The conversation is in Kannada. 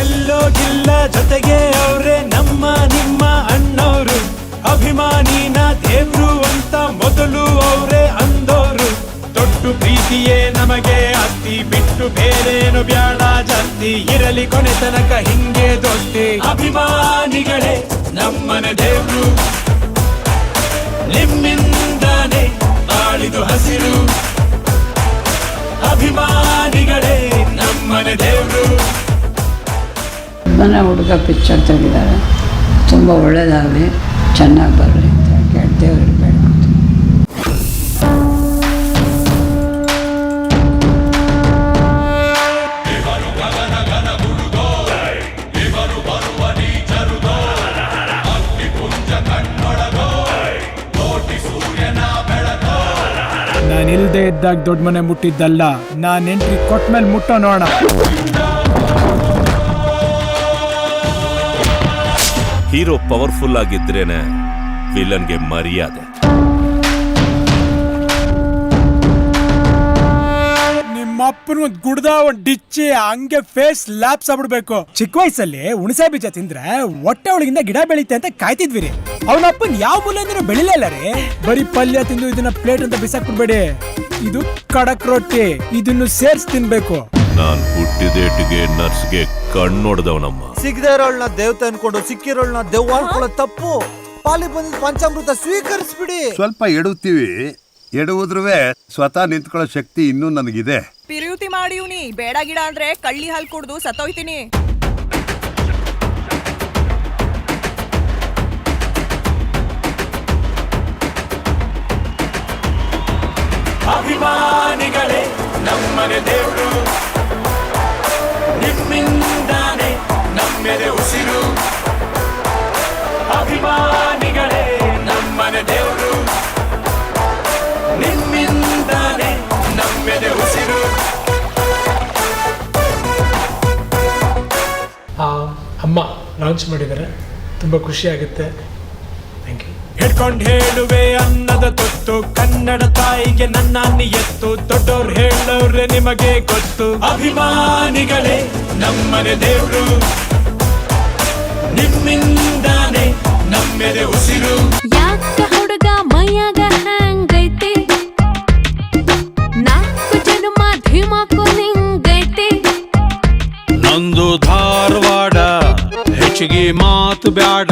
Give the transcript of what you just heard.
ಎಲ್ಲೋಗಿಲ್ಲ ಜೊತೆಗೆ ಅವ್ರೆ ನಮ್ಮ ನಿಮ್ಮ ಅಣ್ಣವ್ರು. ಅಭಿಮಾನಿನ ದೇವ್ರು ಅಂತ ಮೊದಲು ಅವ್ರೆ ಅಂದೋರು. ದೊಡ್ಡ ಪ್ರೀತಿಯೇ ನಮಗೆ ಅತ್ತಿ, ಬಿಟ್ಟು ಬೇರೇನು ಬ್ಯಾಡ ಜಾಸ್ತಿ. ಇರಲಿ ಕೊನೆ ತನಕ ಹಿಂಗೆ ದೊಡ್ಡಿ. ಅಭಿಮಾನಿಗಳೇ ನಮ್ಮನೆ ದೇವ್ರು, ನಿಮ್ಮಿಂದಾನೆ ಬಾಳಿದು ಹಸಿರು. ಅಭಿಮಾನಿಗಳೇ ನಮ್ಮನೆ ದೇವ್ರು. ಮನೆ ಹುಡುಗ ಪಿಕ್ಚರ್ ತೆಗಿದ್ದಾರೆ, ತುಂಬ ಒಳ್ಳೆಯದಾಗಲಿ, ಚೆನ್ನಾಗಿ ಬರಲಿ ಅಂತ ಕೇಳಿ ದೇವ್ರಿಗೆ ಬೇಡ್ಕೊತೀನಿ. ನಾನು ಇಲ್ದೇ ಇದ್ದಾಗ ದೊಡ್ಡ ಮನೆ ಮುಟ್ಟಿದ್ದಲ್ಲ, ನಾನು ಎಂಟ್ರಿ ಕೊಟ್ಮೇಲೆ ಮುಟ್ಟೋ ನೋಡೋಣ. ಹೀರೋ ಪವರ್ಫುಲ್ ಆಗಿದ್ರೇನೆ ವಿಲನ್ಗೆ ಮರ್ಯಾದೆ. ನಿಮ್ಮಪ್ಪನ ಗುಡ್ದ ಒಂದ್ ಡಿಚ್ಚಿ ಹಂಗೆ ಫೇಸ್ ಲ್ಯಾಪ್ಸ್ ಆಗ್ಬಿಡ್ಬೇಕು. ಚಿಕ್ಕ ವಯಸ್ಸಲ್ಲಿ ಹುಣಸೆ ಬೀಜ ತಿಂದ್ರೆ ಹೊಟ್ಟೆ ಒಳಗಿಂದ ಗಿಡ ಬೆಳೀತೆ ಅಂತ ಕಾಯ್ತಿದ್ವಿ. ಅವನಪ್ಪನ್ ಯಾವ ಮೂಲೆಂದ್ರೆ ಬೆಳಿಲಿಲ್ಲ ರೀ. ಬರೀ ಪಲ್ಯ ತಿಂದು ಇದನ್ನ ಪ್ಲೇಟ್ ಅಂತ ಬಿಸಾಕ್ಬಿಡ್ಬೇಡಿ. ಇದು ಕಡಕ್ ರೊಟ್ಟಿ, ಇದನ್ನು ಸೇರ್ಸ್ ತಿನ್ಬೇಕು. ನಾನ್ ಹುಟ್ಟಿದೇಟಿಗೆ ನರ್ಸ್ಗೆ ಕಣ್ಣೊಡ್ದವನಮ್ಮ. ಸಿಗದೆ ಇರೋಳ್ನ ದೇವತೆ ಅನ್ಕೊಂಡು ಸಿಕ್ಕಿರೋಳ್ನ ದೆವ್ವ ಅನ್ಕೊಳ್ಳೋ ತಪ್ಪು. ಪಾಲಿ ಬಂದಿದ್ ಪಂಚಾಮೃತ ಸ್ವೀಕರಿಸ್ಬಿಡಿ. ಸ್ವಲ್ಪ ಎಡುತ್ತೀವಿ, ಎಡುವುದ್ರುವೆ ಸ್ವತಃ ನಿಂತ್ಕೊಳ್ಳೋ ಶಕ್ತಿ ಇನ್ನೂ ನನಗಿದೆ. ಪಿರಿಯುತಿ ಮಾಡಿವ್ನಿ, ಬೇಡ ಗಿಡ ಅಂದ್ರೆ ಕಳ್ಳಿ ಹಾಲು ಕುಡ್ದು ಸತ್ತೋಯ್ತೀನಿ. ಅಭಿಮಾನಿಗಳೇ ನಮ್ಮನೆ ದೇವ್ರು, ನಿಮ್ಮಿಂದಾನೆ ನಮ್ಮೆದೆ ಉಸಿರು. ಅಭಿಮಾನಿಗಳೇ ನಮ್ಮನೆ ದೇವ್ರು, ನಿಮ್ಮಿಂದಾನೆ ನಮ್ಮೆದೆ ಉಸಿರು. ಅಮ್ಮ ಲಾಂಚ್ ಮಾಡಿದ್ದಾರೆ, ತುಂಬ ಖುಷಿ ಆಗುತ್ತೆ. Thank you. ಹಿಡ್ಕೊಂಡ್ ಹೇಳುವೆ ಅನ್ನದ ತೊತ್ತು, ಕನ್ನಡ ತಾಯಿಗೆ ನನ್ನ ನಿಯತ್ತು. ದೊಡ್ಡೋರ್ ಹೇಳೋರೆ ನಿಮಗೆ ಗೊತ್ತು. ಅಭಿಮಾನಿಗಳೇ ನಮ್ಮನೆ ದೇವ್ರು, ನಿಮ್ಮಿಂದಾನೆ ನಮ್ಮೆದೆ ಉಸಿರು. ಯಾಕ ಹುಡುಗ ಮೈಯಾಗ ಹ್ಯಾಂಗೈತಿ, ನಾಲ್ಕು ಜನ್ಮ ಧಿಮಾಕು ನಿಂಗೈತಿ. ನಂದು ಧಾರವಾಡ, ಹೆಚ್ಚಿಗೆ ಮಾತು ಬ್ಯಾಡ.